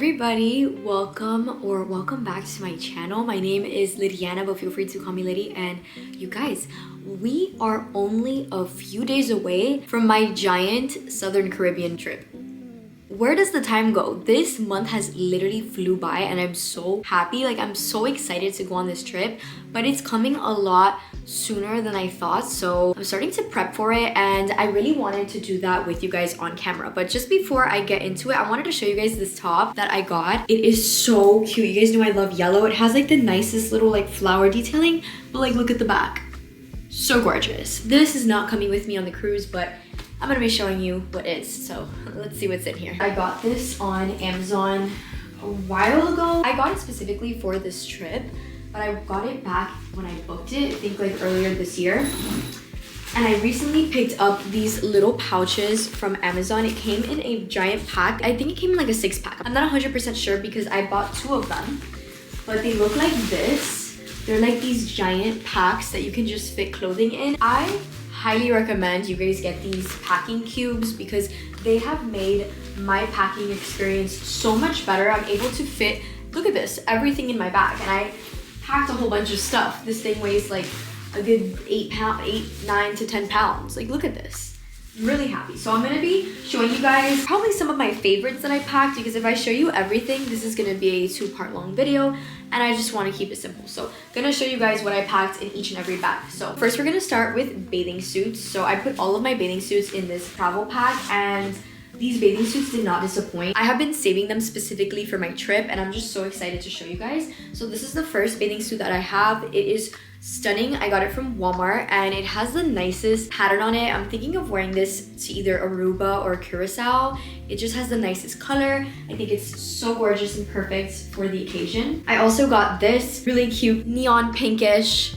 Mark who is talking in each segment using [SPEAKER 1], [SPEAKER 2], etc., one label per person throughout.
[SPEAKER 1] everybody, welcome back to my channel. My name is Lidiana, but feel free to call me Liddy. And you guys, we are only a few days away from my giant Southern Caribbean trip. Where does the time go? This month has literally flew by and I'm so happy. Like, I'm so excited to go on this trip, but it's coming a lot sooner than I thought. So I'm starting to prep for it and I really wanted to do that with you guys on camera. But just before I get into it, I wanted to show you guys this top that I got. It is so cute. You guys know I love yellow. It has like the nicest little like flower detailing, but like look at the back. So gorgeous. This is not coming with me on the cruise, but I'm gonna be showing you what is. So let's see what's in here. I got this on Amazon a while ago. I got it specifically for this trip, but I got it back when I booked it, I think like earlier this year. And I recently picked up these little pouches from Amazon. It came in a giant pack. I think it came in like a 6-pack. I'm not 100% sure because I bought 2 of them, but they look like this. They're like these giant packs that you can just fit clothing in. I highly recommend you guys get these packing cubes because they have made my packing experience so much better. I'm able to fit, look at this, everything in my bag, and I packed a whole bunch of stuff. This thing weighs like a good 9 to 10 pounds. Like, look at this. I'm really happy. So I'm gonna be showing you guys probably some of my favorites that I packed, because if I show you everything, this is gonna be a 2-part long video and I just want to keep it simple. So I'm gonna show you guys what I packed in each and every bag. So first we're gonna start with bathing suits. So I put all of my bathing suits in this travel pack and these bathing suits did not disappoint. I have been saving them specifically for my trip and I'm just so excited to show you guys. So this is the first bathing suit that I have. It is stunning. I got it from Walmart and it has the nicest pattern on it. I'm thinking of wearing this to either Aruba or Curaçao. It just has the nicest color. I think it's so gorgeous and perfect for the occasion. I also got this really cute neon pinkish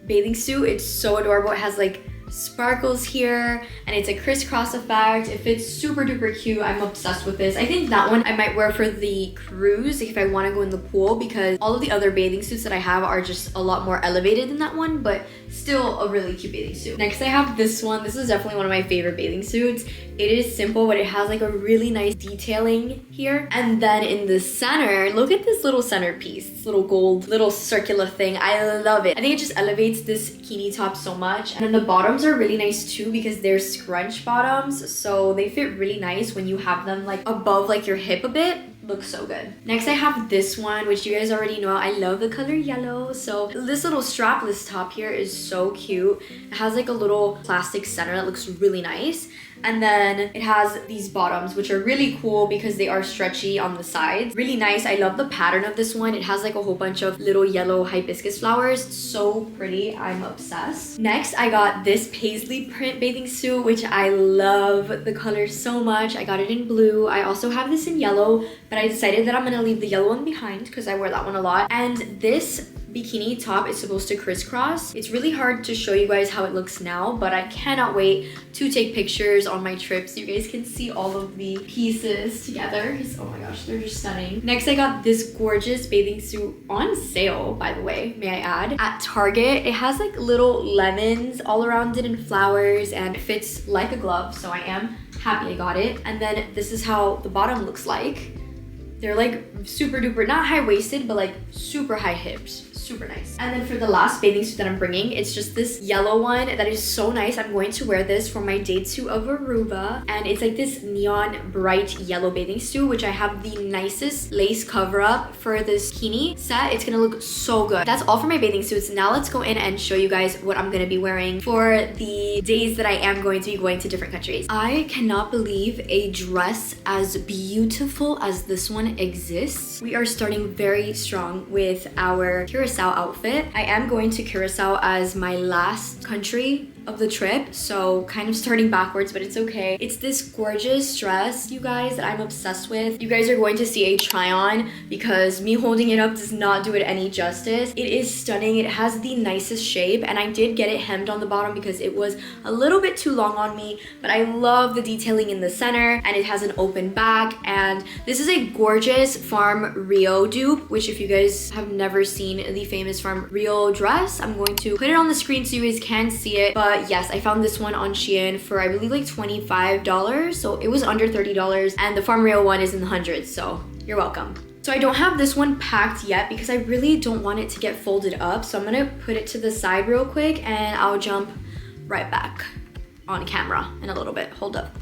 [SPEAKER 1] bathing suit. It's so adorable. It has like sparkles here and it's a crisscross effect. It fits super duper cute. I'm obsessed with this. I think that one I might wear for the cruise if I want to go in the pool, because all of the other bathing suits that I have are just a lot more elevated than that one, but still a really cute bathing suit. Next I have this one. This is definitely one of my favorite bathing suits. It is simple, but it has like a really nice detailing here. And then in the center, look at this little centerpiece, this little gold little circular thing. I love it. I think it just elevates this bikini top so much. And then the bottoms are really nice too because they're scrunch bottoms, so they fit really nice when you have them like above like your hip a bit. Looks so good. Next I have this one, which you guys already know I love the color yellow. So this little strapless top here is so cute. It has like a little plastic center that looks really nice. And then it has these bottoms, which are really cool because they are stretchy on the sides. Really nice. I love the pattern of this one. It has like a whole bunch of little yellow hibiscus flowers. So pretty. I'm obsessed. Next, I got this paisley print bathing suit, which I love the color so much. I got it in blue. I also have this in yellow, but I decided that I'm gonna leave the yellow one behind because I wear that one a lot. And this bikini top is supposed to crisscross. It's really hard to show you guys how it looks now, but I cannot wait to take pictures on my trip so you guys can see all of the pieces together. Oh my gosh, they're just stunning. Next, I got this gorgeous bathing suit on sale, by the way, may I add, at Target. It has like little lemons all around it and flowers, and it fits like a glove, so I am happy I got it. And then this is how the bottom looks like. They're like super duper, not high-waisted, but like super high hips. Super nice. And then for the last bathing suit that I'm bringing, it's just this yellow one that is so nice. I'm going to wear this for my day 2 of Aruba, and it's like this neon bright yellow bathing suit, which I have the nicest lace cover up for this bikini set. It's gonna look so good. That's all for my bathing suits. Now let's go in and show you guys what I'm gonna be wearing for the days that I am going to be going to different countries. I cannot believe a dress as beautiful as this one exists. We are starting very strong with our Curaçao outfit. I am going to Curaçao as my last country of the trip, so kind of starting backwards, but it's okay. It's this gorgeous dress, you guys, that I'm obsessed with. You guys are going to see a try on because me holding it up does not do it any justice. It is stunning. It has the nicest shape, and I did get it hemmed on the bottom because it was a little bit too long on me, but I love the detailing in the center, and it has an open back. And this is a gorgeous Farm Rio dupe, which if you guys have never seen the famous Farm Rio dress, I'm going to put it on the screen so you guys can see it. But yes, I found this one on Shein for I believe like $25, so it was under $30, and the Farm Rio one is in the hundreds, so You're welcome. So I don't have this one packed yet because I really don't want it to get folded up. So I'm gonna put it to the side real quick and I'll jump right back on camera in a little bit. Hold up.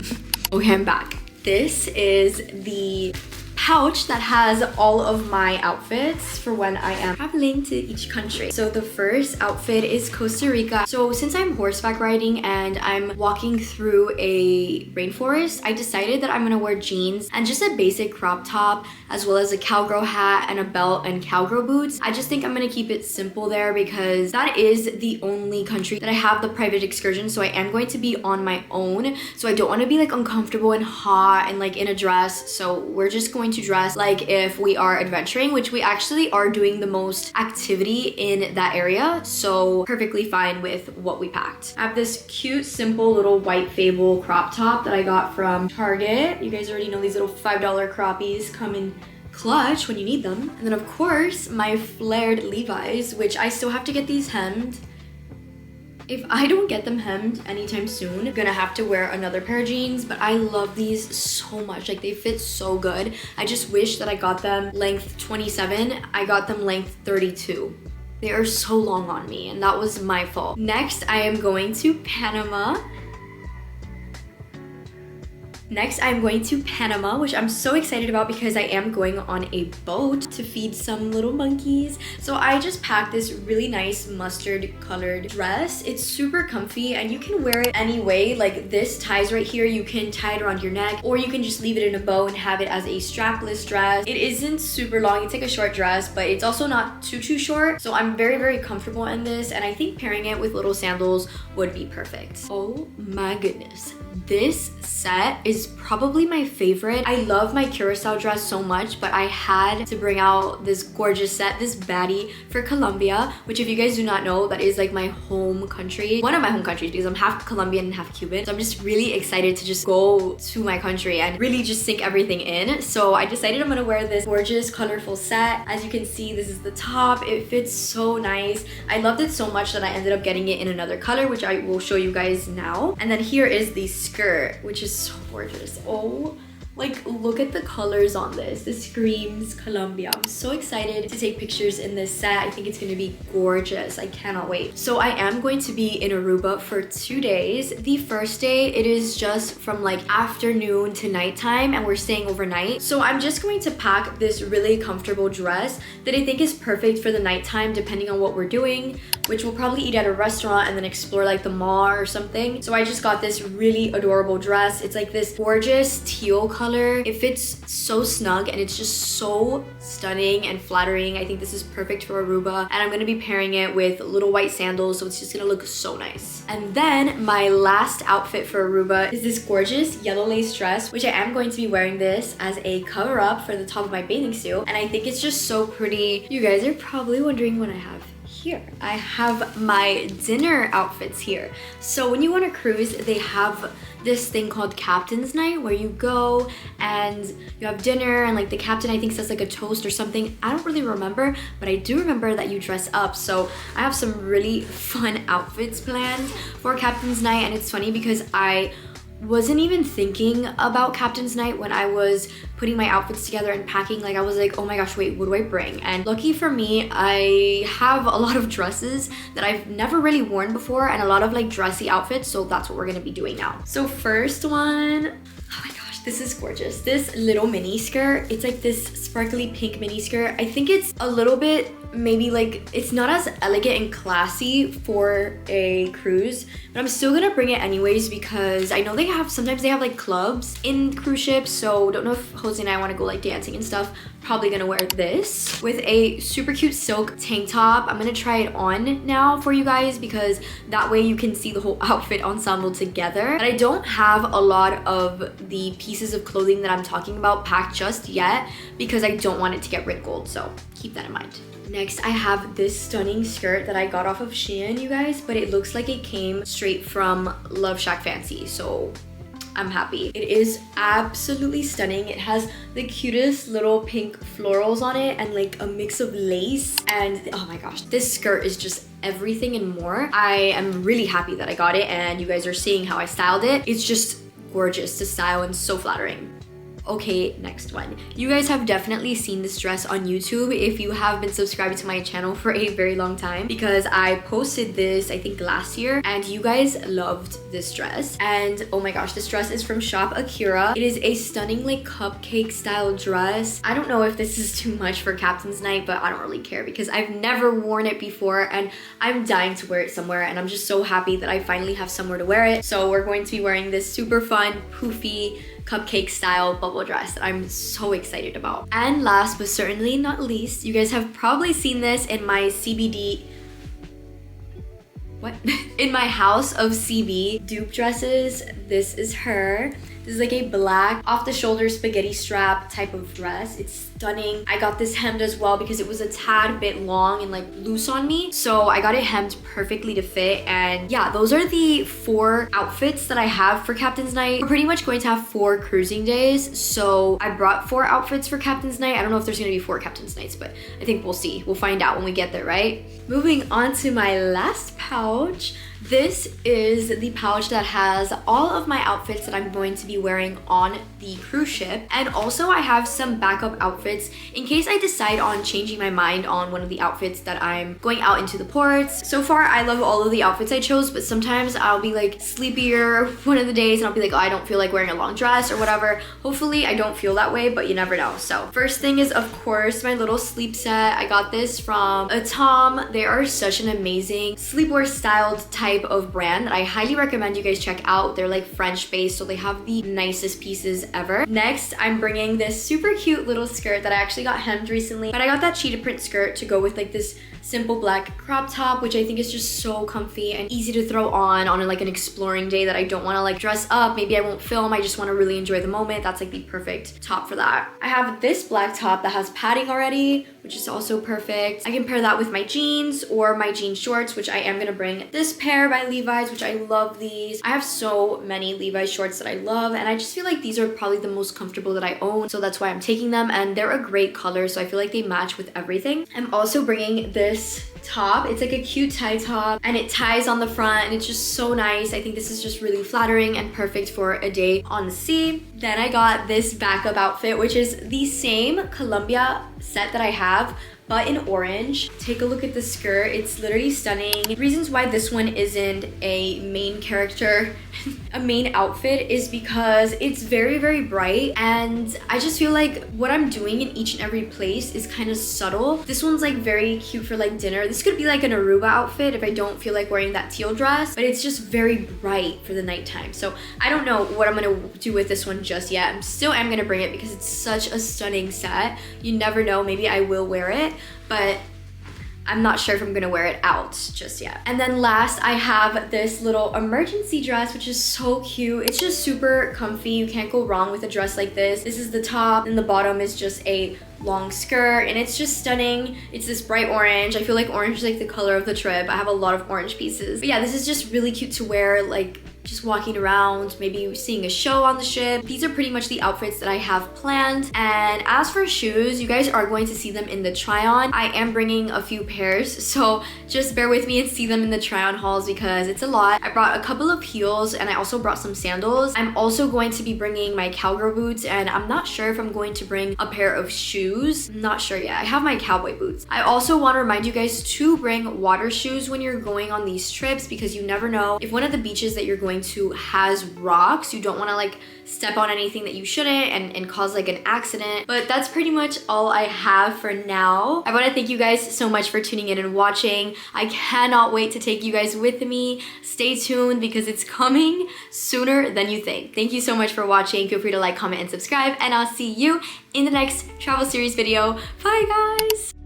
[SPEAKER 1] Okay, I'm back. This is the pouch that has all of my outfits for when I am traveling to each country. So the first outfit is Costa Rica. So since I'm horseback riding and I'm walking through a rainforest, I decided that I'm gonna wear jeans and just a basic crop top, as well as a cowgirl hat and a belt and cowgirl boots. I just think I'm gonna keep it simple there because that is the only country that I have the private excursion. So I am going to be on my own. So I don't wanna be like uncomfortable and hot and like in a dress. So we're just going to dress like if we are adventuring, which we actually are doing the most activity in that area, so perfectly fine with what we packed. I have this cute simple little white fable crop top that I got from Target. You guys already know these little $5 croppies come in clutch when you need them. And then of course my flared Levi's, which I still have to get these hemmed. If I don't get them hemmed anytime soon, I'm gonna have to wear another pair of jeans, but I love these so much. Like, they fit so good. I just wish that I got them length 27. I got them length 32. They are so long on me, and that was my fault. Next, I am going to Panama. Next, I'm going to Panama, which I'm so excited about because I am going on a boat to feed some little monkeys. So I just packed this really nice mustard colored dress. It's super comfy and you can wear it any way. Like, this ties right here. You can tie it around your neck, or you can just leave it in a bow and have it as a strapless dress. It isn't super long. It's like a short dress, but it's also not too short. So I'm very, very comfortable in this, and I think pairing it with little sandals would be perfect. Oh my goodness. This set is probably my favorite. I love my curaçao dress so much, but I had to bring out this gorgeous set, this baddie, for Colombia, which, if you guys do not know, that is like my home country. One of my home countries, because I'm half Colombian and half Cuban. So I'm just really excited to just go to my country and really just sink everything in. So I decided I'm gonna wear this gorgeous, colorful set. As you can see, this is the top. It fits so nice. I loved it so much that I ended up getting it in another color, which I will show you guys now. And then here is the skirt, which is so gorgeous. Oh, like, look at the colors on this. This screams Colombia. I'm so excited to take pictures in this set. I think it's gonna be gorgeous. I cannot wait. So I am going to be in Aruba for 2 days. The first day, it is just from like afternoon to nighttime, and we're staying overnight. So I'm just going to pack this really comfortable dress that I think is perfect for the nighttime, depending on what we're doing, which we'll probably eat at a restaurant and then explore like the mall or something. So I just got this really adorable dress. It's like this gorgeous teal color. It fits so snug and it's just so stunning and flattering. I think this is perfect for Aruba, and I'm gonna be pairing it with little white sandals, so it's just gonna look so nice. And then my last outfit for Aruba is this gorgeous yellow lace dress, which I am going to be wearing this as a cover up for the top of my bathing suit, and I think it's just so pretty. You guys are probably wondering what I have here. I have my dinner outfits here. So when you want to cruise, they have this thing called Captain's Night, where you go and you have dinner, and like the captain, I think, says like a toast or something. I don't really remember, but I do remember that you dress up. So I have some really fun outfits planned for Captain's Night, and it's funny because I wasn't even thinking about Captain's Night when I was putting my outfits together and packing. Like, I was like, oh my gosh, wait, what do I bring? And lucky for me, I have a lot of dresses that I've never really worn before, and a lot of like dressy outfits, so that's what we're gonna be doing now. So first one, oh my gosh, this is gorgeous. This little mini skirt, it's like this sparkly pink mini skirt. I think it's a little bit, maybe like, it's not as elegant and classy for a cruise, but I'm still gonna bring it anyways because I know they have, sometimes they have like clubs in cruise ships, so don't know if Jose and I want to go like dancing and stuff. Probably gonna wear this with a super cute silk tank top. I'm gonna try it on now for you guys because that way you can see the whole outfit ensemble together. But I don't have a lot of the pieces of clothing that I'm talking about packed just yet because I don't want it to get wrinkled, so keep that in mind. Next, I have this stunning skirt that I got off of Shein, you guys, but it looks like it came straight from Love Shack Fancy, so I'm happy. It is absolutely stunning. It has the cutest little pink florals on it and like a mix of lace, and oh my gosh, this skirt is just everything and more. I am really happy that I got it, and you guys are seeing how I styled it. It's just gorgeous to style and so flattering. Okay, next one. You guys have definitely seen this dress on YouTube if you have been subscribed to my channel for a very long time, because I posted this I think last year and you guys loved this dress. And oh my gosh, this dress is from shop Akira. It is a stunning like cupcake style dress. I don't know if this is too much for Captain's Night, but I don't really care because I've never worn it before and I'm dying to wear it somewhere, and I'm just so happy that I finally have somewhere to wear it. So we're going to be wearing this super fun, poofy, cupcake style bubble dress that I'm so excited about. And last but certainly not least, you guys have probably seen this in my CBD in my house of CB dupe dresses. This is her. This is like a black off-the-shoulder spaghetti strap type of dress. It's stunning. I got this hemmed as well because it was a tad bit long and like loose on me. So I got it hemmed perfectly to fit. And yeah, those are the 4 outfits that I have for Captain's Night. We're pretty much going to have 4 cruising days. So I brought 4 outfits for Captain's Night. I don't know if there's gonna be 4 Captain's Nights, but I think we'll see. We'll find out when we get there, right? Moving on to my last pouch. This is the pouch that has all of my outfits that I'm going to be wearing on the cruise ship. And also I have some backup outfits in case I decide on changing my mind on one of the outfits that I'm going out into the ports. So far, I love all of the outfits I chose, but sometimes I'll be like sleepier one of the days and I'll be like, oh, I don't feel like wearing a long dress or whatever. Hopefully I don't feel that way, but you never know. So first thing is, of course, my little sleep set. I got this from Tom. They are such an amazing sleepwear styled type of brand that I highly recommend you guys check out. They're like French based, so they have the nicest pieces ever. Next, I'm bringing this super cute little skirt that I actually got hemmed recently, but I got that cheetah print skirt to go with like this simple black crop top, which I think is just so comfy and easy to throw on like an exploring day that I don't want to like dress up. Maybe I won't film, I just want to really enjoy the moment. That's like the perfect top for that. I have this black top that has padding already, which is also perfect. I can pair that with my jeans or my jean shorts, which I am gonna bring this pair by Levi's, which I love these. I have so many Levi's shorts that I love, and I just feel like these are probably the most comfortable that I own, so that's why I'm taking them, and they're a great color, so I feel like they match with everything. I'm also bringing this top. It's like a cute tie top and it ties on the front and it's just so nice. I think this is just really flattering and perfect for a day on the sea. Then I got this backup outfit, which is the same Colombia set that I have, but in orange. Take a look at the skirt. It's literally stunning. Reasons why this one isn't a main character, a main outfit, is because it's very, very bright, and I just feel like what I'm doing in each and every place is kind of subtle. This one's like very cute for like dinner. This could be like an Aruba outfit if I don't feel like wearing that teal dress, but it's just very bright for the nighttime. So I don't know what I'm gonna do with this one just yet. I'm gonna bring it because it's such a stunning set. You never know, maybe I will wear it, but I'm not sure if I'm gonna wear it out just yet. And then last, I have this little emergency dress, which is so cute. It's just super comfy. You can't go wrong with a dress like this. This is the top, and the bottom is just a long skirt, and it's just stunning. It's this bright orange. I feel like orange is like the color of the trip. I have a lot of orange pieces. But yeah, this is just really cute to wear, like just walking around, maybe seeing a show on the ship. These are pretty much the outfits that I have planned. And as for shoes, you guys are going to see them in the try-on. I am bringing a few pairs, so just bear with me and see them in the try-on hauls because it's a lot. I brought a couple of heels and I also brought some sandals. I'm also going to be bringing my cowgirl boots, and I'm not sure if I'm going to bring a pair of shoes. I'm not sure yet. I have my cowboy boots. I also want to remind you guys to bring water shoes when you're going on these trips, because you never know if one of the beaches that you're going to has rocks. You don't want to like step on anything that you shouldn't and cause like an accident. But that's pretty much all I have for now. I want to thank you guys so much for tuning in and watching. I cannot wait to take you guys with me. Stay tuned because it's coming sooner than you think. Thank you so much for watching. Feel free to like, comment, and subscribe, and I'll see you in the next travel series video. Bye guys!